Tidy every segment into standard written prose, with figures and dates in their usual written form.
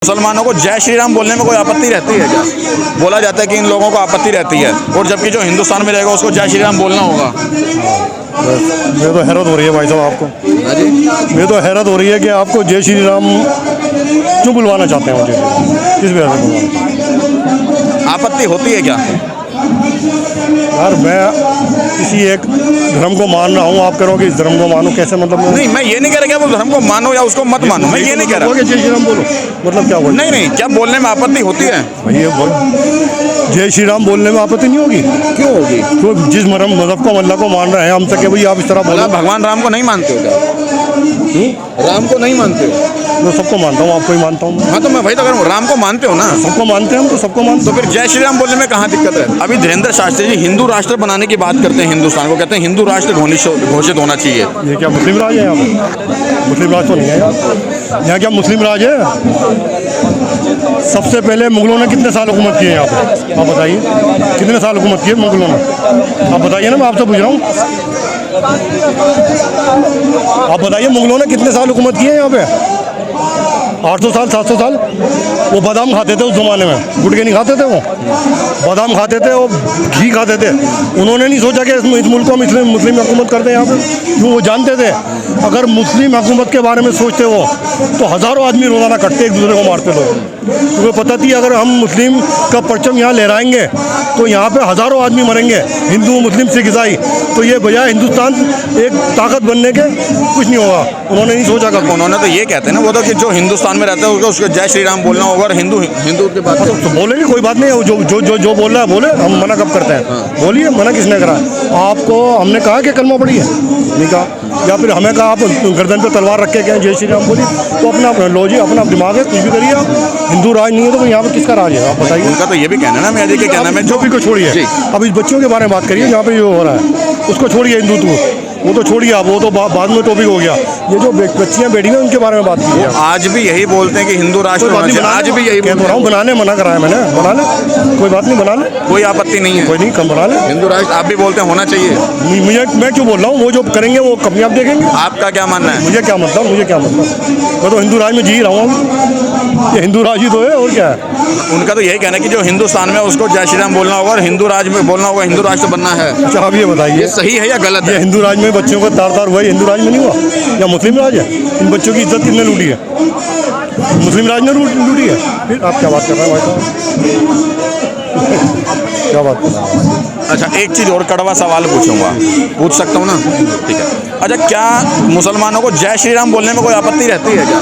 मुसलमानों को जय श्री राम बोलने में कोई आपत्ति रहती है क्या? बोला जाता है कि इन लोगों को आपत्ति रहती है, और जबकि जो हिंदुस्तान में रहेगा उसको जय श्री राम बोलना होगा। मुझे तो हैरत हो रही है भाई साहब आपको। हाँ जी, मुझे तो हैरत हो रही है कि आपको जय श्री राम क्यों बुलवाना चाहते हैं मुझे, किस वजह से बुलवाना? आपत्ति होती है क्या? यार मैं किसी एक धर्म को मान रहा हूँ, आप कह रहे हो कि इस धर्म को मानो, कैसे मतलब? नहीं, मैं ये नहीं कह रहा कि आप उस धर्म को मानो या उसको मत मानो, मैं ये नहीं कह रहा। जय श्री राम बोलो, मतलब क्या बोलो? नहीं, क्या बोलने में आपत्ति होती है? भैया जय श्री राम बोलने में आपत्ति नहीं होगी? क्यों होगी? तो जिस मजहब को अल्लाह को मान रहे हैं हम तक भाई आप इस तरह बोलो। भगवान राम को नहीं मानते हो क्या? राम को नहीं मानते हो? मैं सबको मानता हूँ, आपको ही मानता हूँ। हाँ, तो मैं वही तो कह रहा हूँ, राम को मानते हो ना? सबको मानते हैं हम, तो सबको मानते। तो फिर जय श्री राम बोलने में कहाँ दिक्कत है? अभी धीरेन्द्र शास्त्री जी हिंदू राष्ट्र बनाने की बात करते हैं, हिंदुस्तान को कहते हैं हिंदू राष्ट्र घोषित होना चाहिए। ये क्या मुस्लिम राज है यहाँ पे? मुस्लिम राज तो नहीं है यहाँ क्या मुस्लिम राज है? सबसे पहले मुगलों ने कितने साल हुकूमत की है यहाँ पे, आप बताइए? कितने साल हुकूमत की है मुगलों ने? आप बताइए ना, मैं आपसे पूछ रहा हूँ। आप बताइए मुगलों ने कितने साल हुकूमत की है यहाँ पे? 800 साल, 700 साल। वो बादाम खाते थे उस ज़माने में, गुटके नहीं खाते थे, वो बादाम खाते थे, वो घी खाते थे। उन्होंने नहीं सोचा कि इस मुल्क को हम मुस्लिम हुकूमत करते हैं यहाँ पे, क्यों? वो जानते थे अगर मुस्लिम हुकूमत के बारे में सोचते वो तो हज़ारों आदमी रोज़ाना कटते, एक दूसरे को मारते लोग। क्योंकि पता थी अगर हम मुस्लिम का परचम यहाँ लहराएंगे तो यहाँ पे हज़ारों आदमी मरेंगे, हिंदू मुस्लिम सिख ईसाई। तो ये बजाय हिंदुस्तान एक ताकत बनने के कुछ नहीं होगा, उन्होंने नहीं सोचा कभी। उन्होंने तो ये कहते हैं ना, वो तो कि जो हिंदुस्तान में रहता है उसको जय श्री राम बोलना होगा, और हिंदू के बात तो बोलेंगे, कोई बात नहीं। जो बोल रहा है बोले, हम मना कब करते हैं? बोलिए, मना किसने करा? आपको हमने कहा कि कलमा पढ़ी है? नहीं कहा। या फिर हमें कहा आप गर्दन पे तलवार रख के क्या जय श्री राम बोली? तो अपना लो जी, अपना दिमाग है, कुछ भी करिए आप। हिंदू राज नहीं है तो यहाँ पे किसका राज है, आप बताइए? उनका तो ये भी कहना है ना, मैं के कहना है, जो भी को छोड़िए, अब इस बच्चों के बारे में बात करिए जहाँ पे ये हो रहा है, उसको छोड़िए। हिंदुत्व वो तो छोड़िए आप, वो तो बाद में टॉपिक हो गया। ये जो बच्चियाँ बैठी हैं उनके बारे में बात कीजिए। आज भी यही बोलते हैं कि हिंदू राष्ट्र होना चाहिए, आज भी यही कह रहा हूँ। बनाने मना कराया मैंने, बना ले, कोई बात नहीं, बना ले, कोई आपत्ति नहीं है, कोई नहीं, कम बना ले। हिंदू राष्ट्र आप भी बोलते हैं होना चाहिए। मैं क्यों बोल रहा हूँ? वो जो करेंगे वो कभी आप देखेंगे। आपका क्या मानना है? मुझे क्या मतलब, मैं तो हिंदू राज में जी रहा हूँ, ये हिंदू राज ही तो है, और क्या है? उनका तो यही कहना है कि जो हिंदुस्तान में उसको जय श्री राम बोलना होगा और हिंदू राज में बोलना होगा, हिंदू राष्ट्र बनना है। अच्छा, आप ये बताइए सही है या गलत है? ये हिंदू राज में बच्चों को तार हुआ, हिंदू राज में नहीं हुआ? या मुस्लिम राज है? इन बच्चों की इज्जत किसने लूटी है? मुस्लिम राज ने लूटी है। फिर आप क्या बात कर रहे हैं भाई साहब? क्या बात कर रहे हैं? अच्छा, एक चीज़ और कड़वा सवाल पूछूंगा, पूछ सकता हूँ ना? ठीक है। अच्छा, क्या मुसलमानों को जय श्री राम बोलने में कोई आपत्ति रहती है क्या?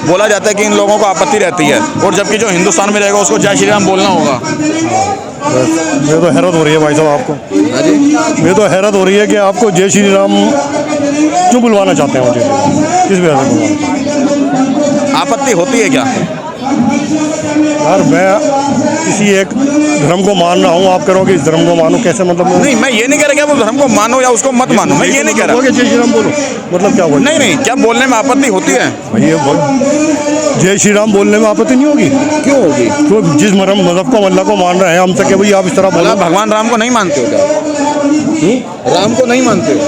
बोला जाता है कि इन लोगों को आपत्ति रहती है, और जबकि जो हिंदुस्तान में रहेगा उसको जय श्री राम बोलना होगा। मुझे तो हैरत हो रही है भाई साहब आपको। हाँ जी, मुझे तो हैरत हो रही है कि आपको जय श्री राम क्यों बुलवाना चाहते हैं मुझे, किस वजह से बुलवाना? आपत्ति होती है क्या? यार मैं किसी एक धर्म को मान रहा हूँ, आप कह रहे हो कि इस धर्म को मानो, कैसे मतलब? नहीं, मैं ये नहीं कह रहा कि आप उस धर्म को मानो या उसको मत मानो, मैं ये नहीं कह रहा। जय श्री राम बोलो, मतलब क्या बोलो? नहीं, क्या बोलने में आपत्ति होती है? भैया जय श्री राम बोलने में आपत्ति नहीं होगी? क्यों होगी? तो जिस मजहब को अल्लाह को मान रहे हैं हम तक भाई आप इस तरह बोलो। भगवान राम को नहीं मानते हो क्या? राम को नहीं मानते हो?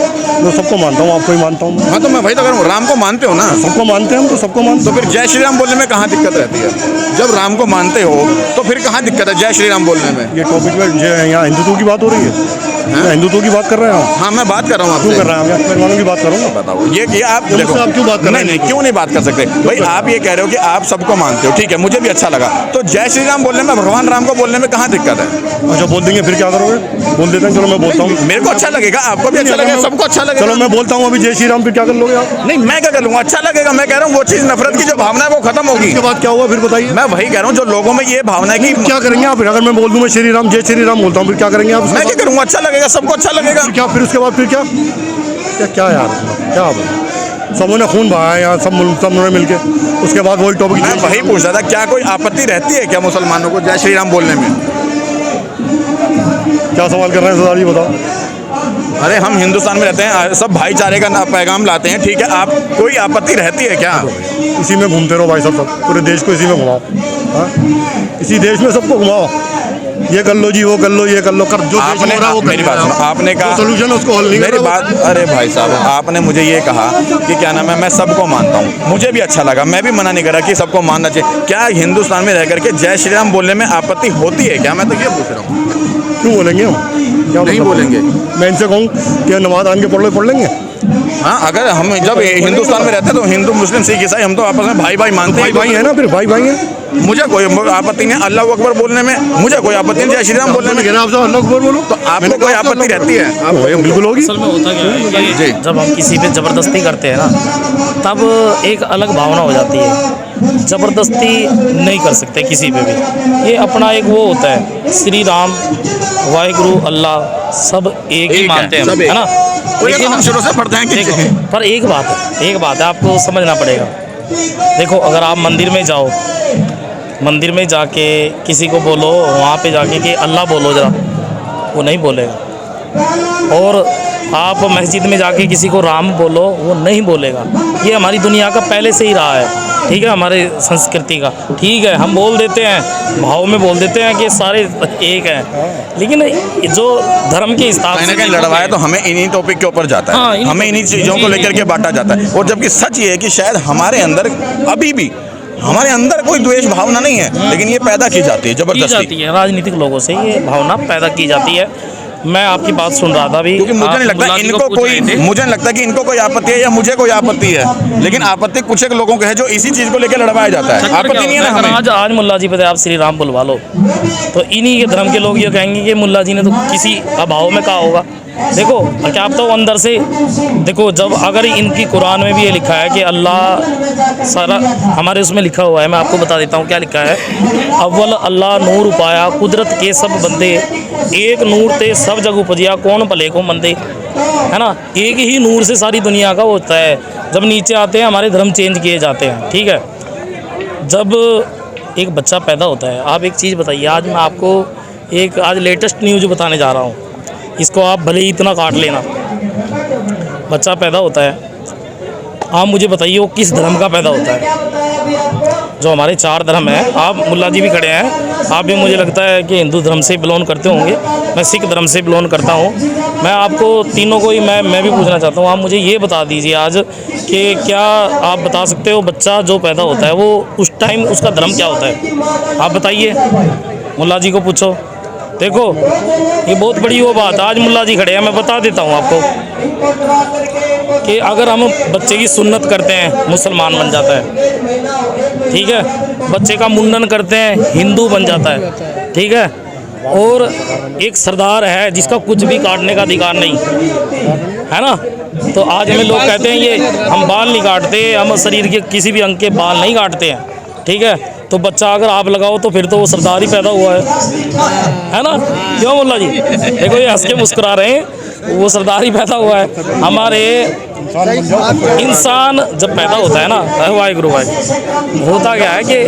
मैं सबको मानता हूँ, आपको ही मानता हूँ। हाँ, तो मैं वही तो कह रहा हूँ, राम को मानते हो ना? सबको मानते हैं हम, तो सबको मानते। तो फिर जय श्री राम बोलने में कहाँ दिक्कत रहती है? जब राम को मानते हो तो फिर कहाँ दिक्कत है जय श्री राम बोलने में? ये टॉपिक में यहाँ हिंदुत्व की बात हो रही है, हिंदुत्व की बात कर रहे हैं। हाँ, मैं बात कर रहा हूँ। क्यों कर रहे हैं? मुसलमानों की बात करूँगा। बताओ, ये आप देखो, आप क्यों बात कर रहे हैं? नहीं, क्यों नहीं बात कर सकते भाई? आप ये कह रहे हो कि आप सबको मानते हो, ठीक है, मुझे भी अच्छा लगा। तो जय श्री राम बोलने में, भगवान राम को बोलने में कहाँ दिक्कत है? अच्छा, बोल देंगे फिर क्या करोगे? बोल देते हैं, चलो मैं बोलता हूँ। मेरे को अच्छा लगेगा, आपको भी अच्छा लगेगा, सबको अच्छा लगेगा। चलो मैं बोलता हूँ अभी जय श्री राम, फिर क्या कर लोगे आप? नहीं, मैं क्या कर लूँगा? अच्छा लगेगा। मैं कह रहा हूँ वो चीज़, नफरत की जो भावना है वो खत्म होगी। उसके बाद क्या हुआ फिर बताइए? मैं वही कह रहा हूँ, जो लोगों में ये भावना है कि क्या करेंगे आप? अगर मैं बोल दूँ मैं श्री राम, जय श्री राम बोलता हूँ, फिर क्या करेंगे आप? मैं क्या करूँगा? अच्छा लगेगा, सबको अच्छा लगेगा। क्या फिर उसके बाद फिर क्या क्या यार, क्या सबों ने खून बहाया यहाँ, सब ने मिलके। उसके बाद वही टॉपिक मैं वही पूछ रहा था, क्या कोई आपत्ति रहती है क्या मुसलमानों को जय श्री राम बोलने में? क्या सवाल कर रहे हैं सरदार जी, बताओ? अरे, हम हिंदुस्तान में रहते हैं, सब भाईचारे का पैगाम लाते हैं, ठीक है, आप कोई आपत्ति रहती है क्या? इसी में घूमते रहो भाई साहब, सब पूरे देश को इसी में घुमाओ। हाँ, इसी देश में सबको घुमाओ। ये कर लो जी, वो कर लो, ये कर लो, कर जो आपने मेरी बात सुनो, आपने कहा सोल्यूशन उसको हल नहीं मेरी कर रहा बात, अरे भाई साहब आपने मुझे ये कहा कि क्या नाम है, मैं सबको मानता हूँ, मुझे भी अच्छा लगा, मैं भी मना नहीं कर रहा कि सबको मानना चाहिए। क्या हिंदुस्तान में रह करके जय श्री राम बोलने में आपत्ति होती है क्या? मैं तो ये पूछ रहा हूँ। क्यों बोलेंगे हम? क्या नहीं मतलब? बोलेंगे। मैं इनसे कहूँ कि नमाज आन के पढ़ लेंगे। हाँ, अगर हम जब हिंदुस्तान में रहते हैं तो हिंदू मुस्लिम सिख ईसाई हम तो आपस में भाई भाई मानते भाई हैं। भाई है ना, फिर भाई भाई है। मुझे कोई आपत्ति नहीं है अल्लाह अकबर बोलने में, मुझे कोई आपत्ति नहीं जय श्री राम बोलने में। आपसे अल्लाह अकबर बोलो तो आपको कोई आपत्ति रहती है? आप बिल्कुल होगी। असल में होता क्या है जी। कि जब हम किसी पे ज़बरदस्ती करते हैं ना, तब एक अलग भावना हो जाती है। ज़बरदस्ती नहीं कर सकते किसी पे भी, ये अपना एक वो होता है, श्री राम वाहिगुरु अल्लाह सब एक ही मानते हैं, सब एक। है ना। लेकिन हम शुरू से पढ़ते हैं कि देखो, पर एक बात है आपको समझना पड़ेगा। देखो, अगर आप मंदिर में जाओ, मंदिर में जाके किसी को बोलो वहाँ पे जाके कि अल्लाह बोलो ज़रा, वो नहीं बोलेगा। और आप मस्जिद में जाके किसी को राम बोलो, वो नहीं बोलेगा। ये हमारी दुनिया का पहले से ही रहा है, ठीक है, हमारे संस्कृति का। ठीक है, हम बोल देते हैं, भाव में बोल देते हैं कि सारे एक हैं, लेकिन जो धर्म के हिसाब कहीं से ना कहीं लड़वाया तो हमें इन्हीं टॉपिक के ऊपर जाता है। हाँ, हमें इन्हीं चीज़ों को लेकर के बांटा जाता है। और जबकि सच ये है कि शायद हमारे अंदर अभी भी हमारे अंदर कोई द्वेष भावना नहीं है, लेकिन ये पैदा की जाती है की जबरदस्ती। जाती है, राजनीतिक लोगों से ये भावना पैदा की जाती है। मैं आपकी बात सुन रहा था अभी, क्योंकि मुझे आप नहीं लगता मुल्ला जी को इनको पूछ कोई, रहे थे। मुझे नहीं लगता कि इनको कोई आपत्ति है या मुझे कोई आपत्ति है, लेकिन आपत्ति कुछ एक लोगों को है जो इसी चीज को लेकर लड़वाया जाता है। चक्कर आपत्ति क्या नहीं है होता ना है, हमें। आज मुल्ला जी पे आप श्री राम बुलवा लो, तो इन्हीं के धर्म के लोग ये कहेंगे कि मुल्ला जी ने तो किसी अभाव में कहा होगा। देखो, क्या आप तो अंदर से देखो, जब अगर इनकी कुरान में भी ये लिखा है कि अल्लाह सारा, हमारे उसमें लिखा हुआ है, मैं आपको बता देता हूँ क्या लिखा है। अव्वल अल्लाह नूर उपाया, कुदरत के सब बंदे, एक नूर ते सब जग उपजिया, कौन भले को मंदे, है ना। एक ही नूर से सारी दुनिया का होता है। जब नीचे आते हैं हमारे धर्म चेंज किए जाते हैं, ठीक है। जब एक बच्चा पैदा होता है, आप एक चीज़ बताइए, आज मैं आपको एक आज लेटेस्ट न्यूज़ बताने जा रहा हूँ, इसको आप भले ही इतना काट लेना। बच्चा पैदा होता है, आप मुझे बताइए वो किस धर्म का पैदा होता है? जो हमारे 4 धर्म हैं, आप मुल्ला जी भी खड़े हैं, आप भी मुझे लगता है कि हिंदू धर्म से बिलोंग करते होंगे, मैं सिख धर्म से बिलोंग करता हूँ। मैं आपको तीनों को ही मैं भी पूछना चाहता हूँ, आप मुझे ये बता दीजिए आज कि क्या आप बता सकते हो बच्चा जो पैदा होता है वो उस टाइम उसका धर्म क्या होता है? आप बताइए, मुल्ला जी को पूछो। देखो, ये बहुत बड़ी वो बात है। आज मुल्ला जी खड़े हैं, मैं बता देता हूँ आपको कि अगर हम बच्चे की सुन्नत करते हैं मुसलमान बन जाता है, ठीक है। बच्चे का मुंडन करते हैं हिंदू बन जाता है, ठीक है। और एक सरदार है जिसका कुछ भी काटने का अधिकार नहीं है ना, तो आज हमें लोग कहते हैं ये हम बाल नहीं काटते, हम शरीर के किसी भी अंग के बाल नहीं काटते हैं, ठीक है। तो बच्चा अगर आप लगाओ तो फिर तो वो सरदार ही पैदा हुआ है ना। क्यों मुल्ला जी? देखो ये हंस के मुस्कुरा रहे हैं, वो सरदार ही पैदा हुआ है। हमारे इंसान जब पैदा होता है ना, वाहिगुरु भाई, होता क्या है कि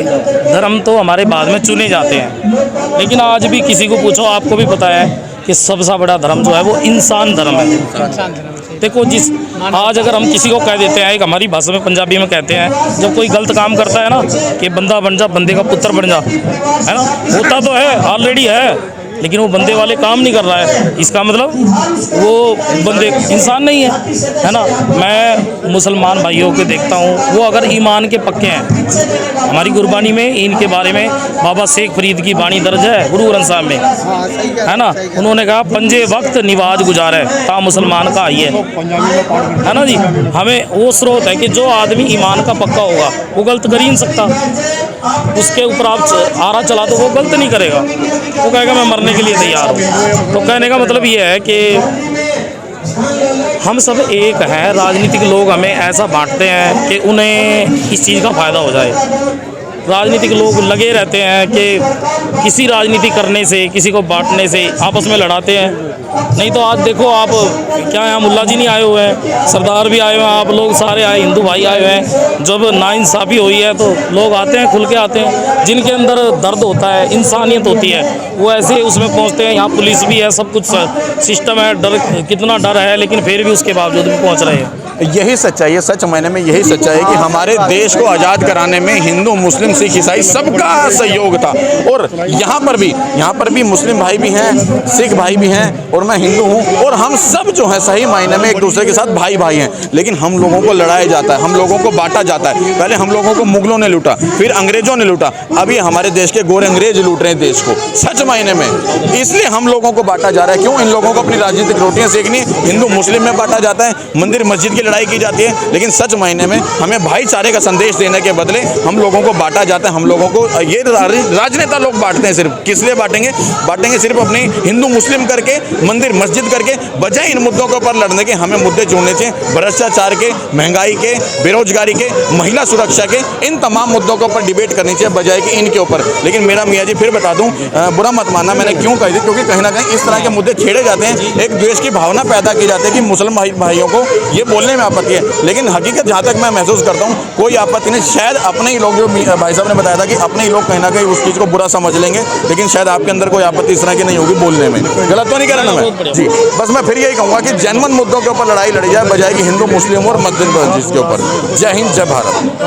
धर्म तो हमारे बाद में चुने जाते हैं, लेकिन आज भी किसी को पूछो, आपको भी पता है कि सबसे बड़ा धर्म जो है वो इंसान धर्म है। देखो, जिस आज अगर हम किसी को कह देते हैं, एक हमारी भाषा में पंजाबी में कहते हैं, जब कोई गलत काम करता है ना कि बंदा बन जा, बंदे का पुत्र बन जा, है ना, होता तो है, ऑलरेडी है, लेकिन वो बंदे वाले काम नहीं कर रहा है, इसका मतलब वो बंदे इंसान नहीं है ना। मैं मुसलमान भाइयों को देखता हूँ, वो अगर ईमान के पक्के हैं, हमारी गुरबानी में इनके बारे में बाबा शेख फरीद की बाणी दर्ज है गुरु ग्रंथ साहब में, है ना। उन्होंने कहा पंजे वक्त निवाज गुजारे ता मुसलमान का आइए, है ना जी। हमें वो स्रोत है कि जो आदमी ईमान का पक्का होगा वो गलत कर ही नहीं सकता, उसके ऊपर आप आरा चला तो वो गलत नहीं करेगा, वो कहेगा मैं मरने के लिए तैयार हूँ। तो कहने का मतलब ये है कि हम सब एक हैं। राजनीतिक लोग हमें ऐसा बांटते हैं कि उन्हें इस चीज़ का फ़ायदा हो जाए। राजनीतिक लोग लगे रहते हैं कि किसी राजनीति करने से, किसी को बांटने से आपस में लड़ाते हैं। नहीं तो आज देखो आप, क्या यहाँ मुल्ला जी नहीं आए हुए हैं, सरदार भी आए हुए हैं, आप लोग सारे आए, हिंदू भाई आए हुए हैं। जब नाइंसाफ़ी हुई है तो लोग आते हैं, खुल के आते हैं, जिनके अंदर दर्द होता है, इंसानियत होती है, वो ऐसे उसमें पहुँचते हैं। यहाँ पुलिस भी है, सब कुछ सिस्टम है, डर कितना डर है, लेकिन फिर भी उसके बावजूद भी पहुँच रहे हैं। यही सच्चाई है, सच मायने में यही सच्चाई है कि हमारे देश को आज़ाद कराने में हिंदू मुस्लिम सिख ईसाई सबका सहयोग था। और यहाँ पर भी मुस्लिम भाई भी हैं, सिख भाई भी हैं और मैं हिंदू हूँ, और हम सब जो है सही मायने में एक दूसरे के साथ भाई भाई हैं। लेकिन हम लोगों को लड़ाया जाता है, हम लोगों को बांटा जाता है। पहले हम लोगों को मुगलों ने लूटा, फिर अंग्रेजों ने लूटा, अभी हमारे देश के गोरे अंग्रेज लूट रहे हैं देश को सच मायने में। इसलिए हम लोगों को बांटा जा रहा है। क्यों? इन लोगों को अपनी राजनीतिक रोटियां सेकनी, हिंदू मुस्लिम में बांटा जाता है, मंदिर मस्जिद की लड़ाई की जाती है। लेकिन सच मायने में हमें भाईचारे का संदेश देने के बदले हम लोगों को बांटा जाता है। हम लोगों को ये राजनेता लोग बांटते हैं। सिर्फ किस लिए बांटेंगे? सिर्फ अपनी हिंदू मुस्लिम करके, मंदिर मस्जिद करके, बजाय इन मुद्दों के ऊपर लड़ने के हमें मुद्दे चुनने चाहिए। भ्रष्टाचार के, महंगाई के, बेरोजगारी के, महिला सुरक्षा के, इन तमाम मुद्दों के ऊपर डिबेट करनी चाहिए बजाय कि इनके ऊपर। लेकिन मेरा मियाँ जी फिर बता दूं, बुरा मत मानना मैंने क्यों कही थी, क्योंकि कहीं ना कहीं इस तरह के मुद्दे छेड़े जाते हैं, एक द्वेष की भावना पैदा की जाती है कि मुस्लिम भाइयों को ये बोलने में आपत्ति है। लेकिन हकीकत जहाँ तक मैं महसूस करता हूँ कोई आपत्ति नहीं। शायद अपने ही लोग, जो भाई साहब ने बताया था कि अपने ही लोग कहीं ना कहीं उस चीज़ को बुरा समझ लेंगे, लेकिन शायद आपके अंदर कोई आपत्ति इस तरह की नहीं होगी बोलने में। गलत तो नहीं कह रहा ना मैं जी? बस मैं फिर यही कहूँगा कि जेन्युइन मुद्दों के ऊपर लड़ाई लड़ी जाए बजाय कि हिंदू मुस्लिम और मस्जिद के ऊपर। जय हिंद, जय भारत।